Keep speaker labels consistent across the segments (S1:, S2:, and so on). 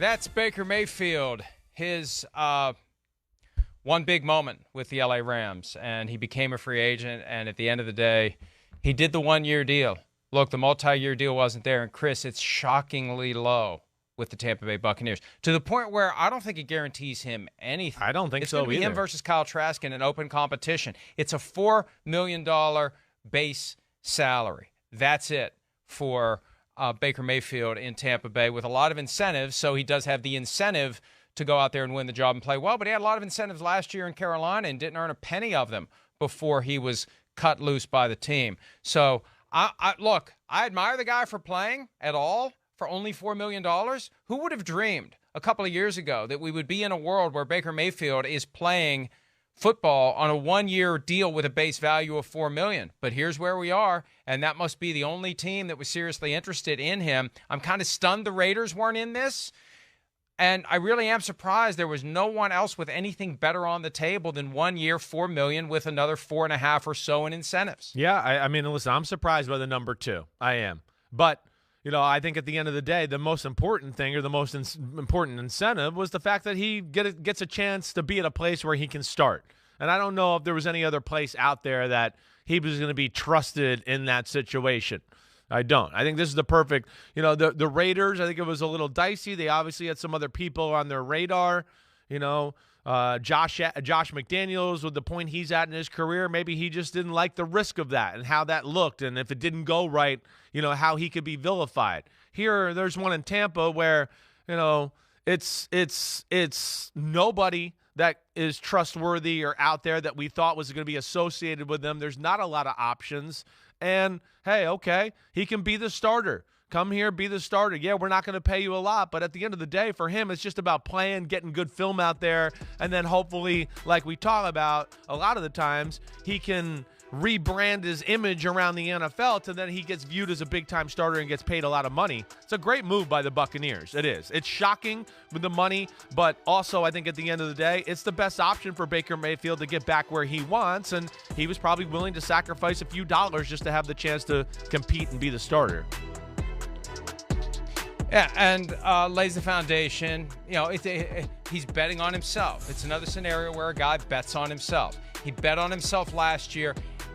S1: That's Baker Mayfield. His one big moment with the LA Rams, and he became a free agent, and at the end of the day, he did the one-year deal. Look, the multi-year deal wasn't there, and Chris, it's shockingly low with the Tampa Bay Buccaneers, to the point where I don't think it guarantees him anything.
S2: I don't think so either.
S1: It's going to be him versus Kyle Trask in an open competition. It's a $4 million base salary. That's it for Baker Mayfield in Tampa Bay, with a lot of incentives, so he does have the incentive to go out there and win the job and play well, but he had a lot of incentives last year in Carolina and didn't earn a penny of them before he was cut loose by the team. So, look, I admire the guy for playing at all for only $4 million. Who would have dreamed a couple of years ago that we would be in a world where Baker Mayfield is playing football on a one-year deal with a base value of $4 million? But here's where we are, and that must be the only team that was seriously interested in him. I'm kind of stunned the Raiders weren't in this, and I really am surprised there was no one else with anything better on the table than 1 year, $4 million, with another 4.5 or so in incentives.
S2: Yeah, I mean, listen, I'm surprised by the number 2. I am. But, you know, I think at the end of the day, the most important thing, or the most important incentive, was the fact that he gets a chance to be at a place where he can start. And I don't know if there was any other place out there that he was going to be trusted in that situation. I don't. I think this is the perfect, you know, the Raiders, I think it was a little dicey. They obviously had some other people on their radar, you know, Josh McDaniels, with the point he's at in his career, maybe he just didn't like the risk of that and how that looked. And if it didn't go right, you know, how he could be vilified. Here, there's one in Tampa where, you know, it's nobody that is trustworthy or out there that we thought was going to be associated with them. There's not a lot of options. And, hey, okay, he can be the starter. Come here, be the starter. Yeah, we're not going to pay you a lot, but at the end of the day, for him, it's just about playing, getting good film out there, and then hopefully, like we talk about a lot of the times, he can rebrand his image around the NFL to then he gets viewed as a big-time starter and gets paid a lot of money. It's a great move by the Buccaneers. It is. It's shocking with the money, but also I think at the end of the day, it's the best option for Baker Mayfield to get back where he wants, and he was probably willing to sacrifice a few dollars just to have the chance to compete and be the starter.
S1: Yeah, and lays the foundation. You know, he's betting on himself. It's another scenario where a guy bets on himself. He bet on himself last year,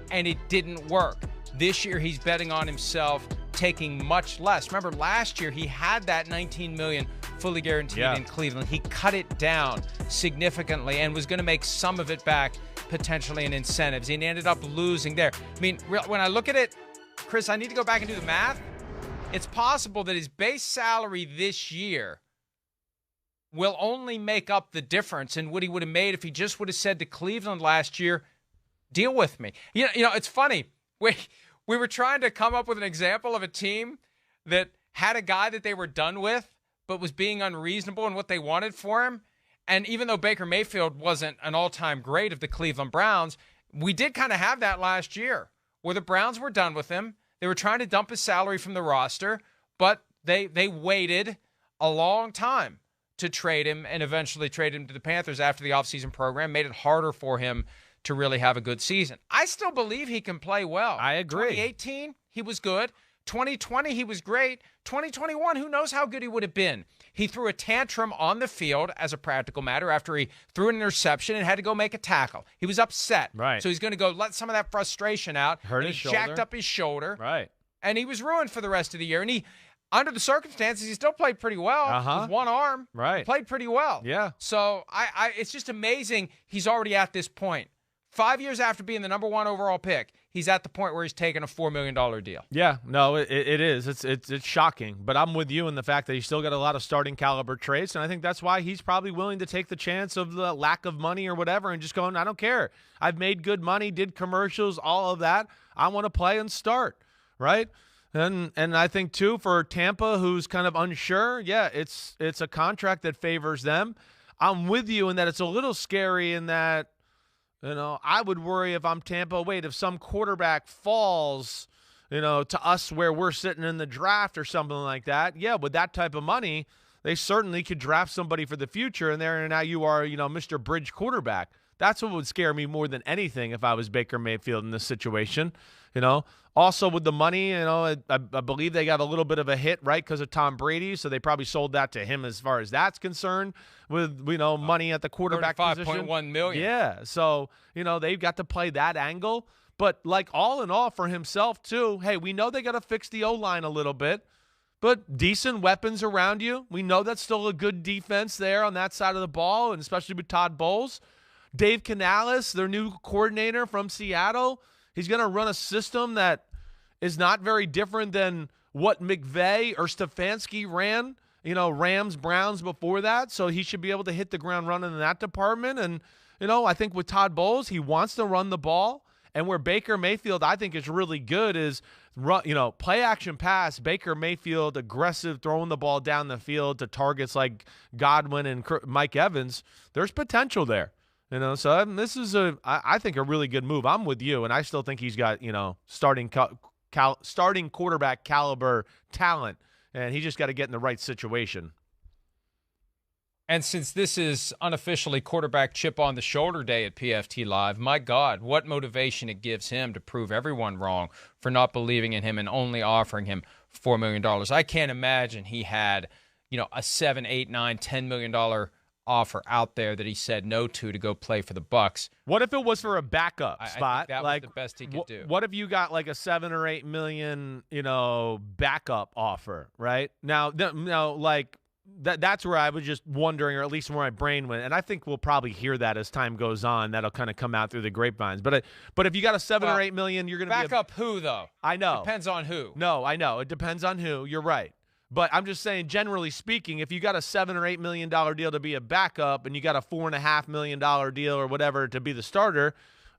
S1: and it didn't work. This year, he's betting on himself, taking much less. Remember, last year, he had that $19 million fully guaranteed in Cleveland. He cut it down significantly and was going to make some of it back potentially in incentives. He ended up losing there. I mean, when I look at it, Chris, I need to go back and do the math. It's possible that his base salary this year will only make up the difference in what he would have made if he just would have said to Cleveland last year, deal with me. You know, it's funny. We were trying to come up with an example of a team that had a guy that they were done with, but was being unreasonable in what they wanted for him. And even though Baker Mayfield wasn't an all-time great of the Cleveland Browns, we did kind of have that last year where the Browns were done with him. They were trying to dump his salary from the roster, but they waited a long time to trade him and eventually trade him to the Panthers after the offseason program, made it harder for him to really have a good season. I still believe he can play well.
S2: I agree.
S1: 2018, he was good. 2020, he was great. 2021, who knows how good he would have been. He threw a tantrum on the field as a practical matter after he threw an interception and had to go make a tackle. He was upset.
S2: Right.
S1: So he's going to go let some of that frustration out.
S2: Hurt his shoulder.
S1: Jacked up his shoulder.
S2: Right.
S1: And he was ruined for the rest of the year. And he, under the circumstances, he still played pretty well with one arm.
S2: Right.
S1: He played pretty well.
S2: Yeah.
S1: So it's just amazing he's already at this point. 5 years after being the number 1 overall pick, he's at the point where he's taking a $4 million deal.
S2: Yeah, no, it is. It's shocking. But I'm with you in the fact that he's still got a lot of starting caliber traits, and I think that's why he's probably willing to take the chance of the lack of money or whatever and just going, I don't care. I've made good money, did commercials, all of that. I want to play and start, right? And I think, too, for Tampa, who's kind of unsure, yeah, it's a contract that favors them. I'm with you in that it's a little scary in that, you know, I would worry if I'm Tampa, wait, if some quarterback falls, you know, to us where we're sitting in the draft or something like that. Yeah, with that type of money, they certainly could draft somebody for the future, and now you are, you know, Mr. Bridge quarterback. That's what would scare me more than anything if I was Baker Mayfield in this situation. Also with the money, I believe they got a little bit of a hit, right, because of Tom Brady, so they probably sold that to him as far as that's concerned with, money at the quarterback position.
S1: $5.1 million.
S2: Yeah, so, they've got to play that angle. But, all in all, for himself, too, hey, we know they got to fix the O-line a little bit, but decent weapons around you. We know that's still a good defense there on that side of the ball, and especially with Todd Bowles. Dave Canales, their new coordinator from Seattle, he's going to run a system that is not very different than what McVay or Stefanski ran, Rams, Browns before that. So he should be able to hit the ground running in that department. And, I think with Todd Bowles, he wants to run the ball. And where Baker Mayfield, I think, is really good is, play action pass, Baker Mayfield, aggressive, throwing the ball down the field to targets like Godwin and Mike Evans. There's potential there. So this is I think a really good move. I'm with you, and I still think he's got, starting quarterback caliber talent, and he just got to get in the right situation.
S1: And since this is unofficially quarterback chip on the shoulder day at PFT Live, my God, what motivation it gives him to prove everyone wrong for not believing in him and only offering him $4 million. I can't imagine he had, a $7, $8, $9, $10 million offer out there that he said no to go play for the Bucs.
S2: What if it was for a backup spot?
S1: I think that was the best he could do.
S2: What if you got like a $7 or $8 million, backup offer, right? Now, that's where I was just wondering, or at least where my brain went. And I think we'll probably hear that as time goes on. That'll kind of come out through the grapevines. But if you got a $7 or $8 million, you're going to
S1: backup who though?
S2: I know.
S1: Depends on who.
S2: No, I know. It depends on who. You're right. But I'm just saying, generally speaking, if you got a $7 or $8 million deal to be a backup, and you got a $4.5 million deal or whatever to be the starter,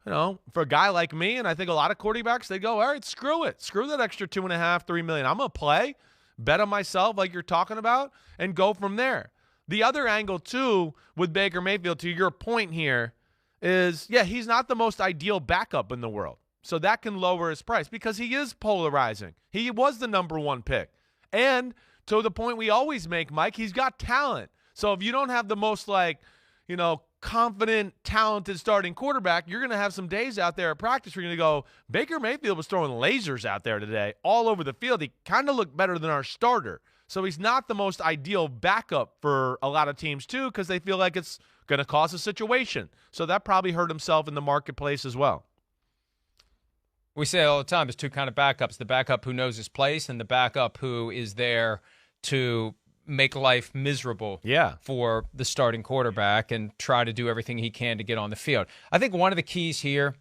S2: for a guy like me, and I think a lot of quarterbacks, they go, all right, screw it, screw that extra $2.5, $3 million. I'm gonna play, bet on myself, like you're talking about, and go from there. The other angle too with Baker Mayfield, to your point here, is he's not the most ideal backup in the world, so that can lower his price because he is polarizing. He was the number one pick. And to the point we always make, Mike, he's got talent. So if you don't have the most, confident, talented starting quarterback, you're going to have some days out there at practice where you're going to go, Baker Mayfield was throwing lasers out there today all over the field. He kind of looked better than our starter. So he's not the most ideal backup for a lot of teams, too, because they feel like it's going to cause a situation. So that probably hurt himself in the marketplace as well.
S1: We say all the time, there's two kind of backups, the backup who knows his place and the backup who is there to make life miserable for the starting quarterback and try to do everything he can to get on the field. I think one of the keys here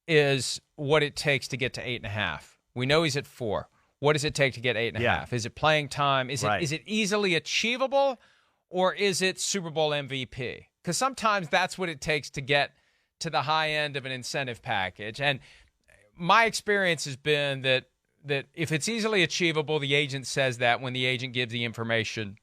S1: is what it takes to get to 8.5. We know he's at 4. What does it take to get 8.5?
S2: Yeah.
S1: Is it playing time? Is it easily achievable, or is it Super Bowl MVP? Because sometimes that's what it takes to get to the high end of an incentive package. And my experience has been that if it's easily achievable, the agent says that when the agent gives the information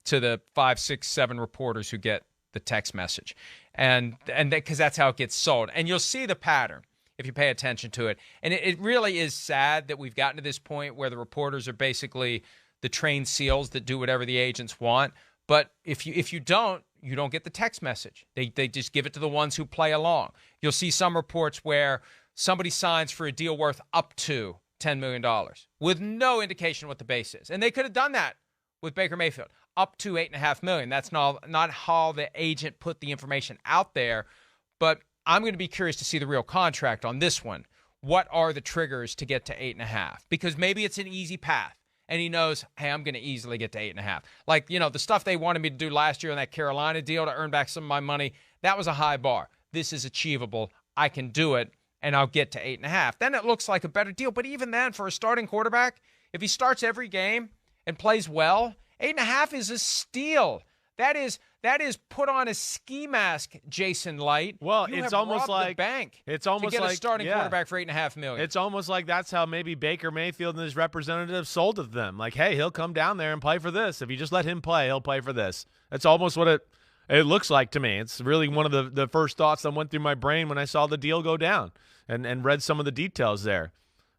S1: to the 5, 6, 7 reporters who get the text message, and because that's how it gets sold. And you'll see the pattern if you pay attention to it. And it really is sad that we've gotten to this point where the reporters are basically the trained seals that do whatever the agents want. But if you don't get the text message. They just give it to the ones who play along. You'll see some reports where somebody signs for a deal worth up to $10 million with no indication what the base is. And they could have done that with Baker Mayfield, up to $8.5 million. That's not how the agent put the information out there. But I'm going to be curious to see the real contract on this one. What are the triggers to get to 8.5? Because maybe it's an easy path. And he knows, hey, I'm going to easily get to 8.5. Like, the stuff they wanted me to do last year on that Carolina deal to earn back some of my money, that was a high bar. This is achievable. I can do it, and I'll get to 8.5. Then it looks like a better deal. But even then, for a starting quarterback, if he starts every game and plays well, 8.5 is a steal. That is put on a ski mask, Jason Light.
S2: Well,
S1: you
S2: it's
S1: have
S2: almost
S1: robbed
S2: like
S1: the bank.
S2: It's almost
S1: to get
S2: like
S1: a starting quarterback for $8.5 million.
S2: It's almost like that's how maybe Baker Mayfield and his representatives sold it to them. Like, hey, he'll come down there and play for this. If you just let him play, he'll play for this. That's almost what it looks like to me. It's really one of the first thoughts that went through my brain when I saw the deal go down and read some of the details there.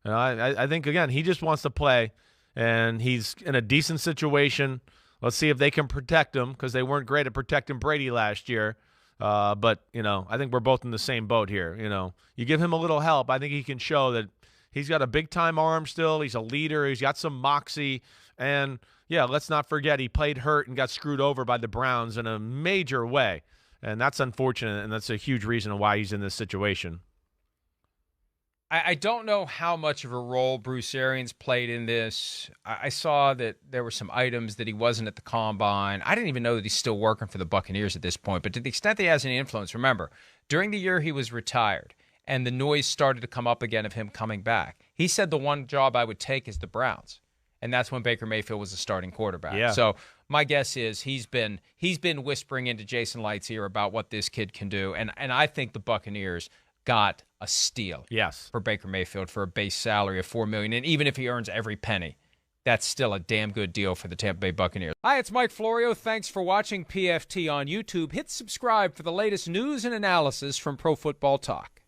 S2: I think, again, he just wants to play, and he's in a decent situation. Let's see if they can protect him, because they weren't great at protecting Brady last year. But, I think we're both in the same boat here. You give him a little help, I think he can show that he's got a big-time arm still. He's a leader. He's got some moxie. And, yeah, let's not forget he played hurt and got screwed over by the Browns in a major way. And that's unfortunate, and that's a huge reason why he's in this situation.
S1: I don't know how much of a role Bruce Arians played in this. I saw that there were some items that he wasn't at the combine. I didn't even know that he's still working for the Buccaneers at this point. But to the extent that he has any influence, remember, during the year he was retired and the noise started to come up again of him coming back, he said the one job I would take is the Browns. And that's when Baker Mayfield was the starting quarterback.
S2: Yeah.
S1: So my guess is he's been whispering into Jason Light's ear about what this kid can do. And I think the Buccaneers got a steal for Baker Mayfield for a base salary of $4 million. And even if he earns every penny, that's still a damn good deal for the Tampa Bay Buccaneers. Hi, it's Mike Florio. Thanks for watching PFT on YouTube. Hit subscribe for the latest news and analysis from Pro Football Talk.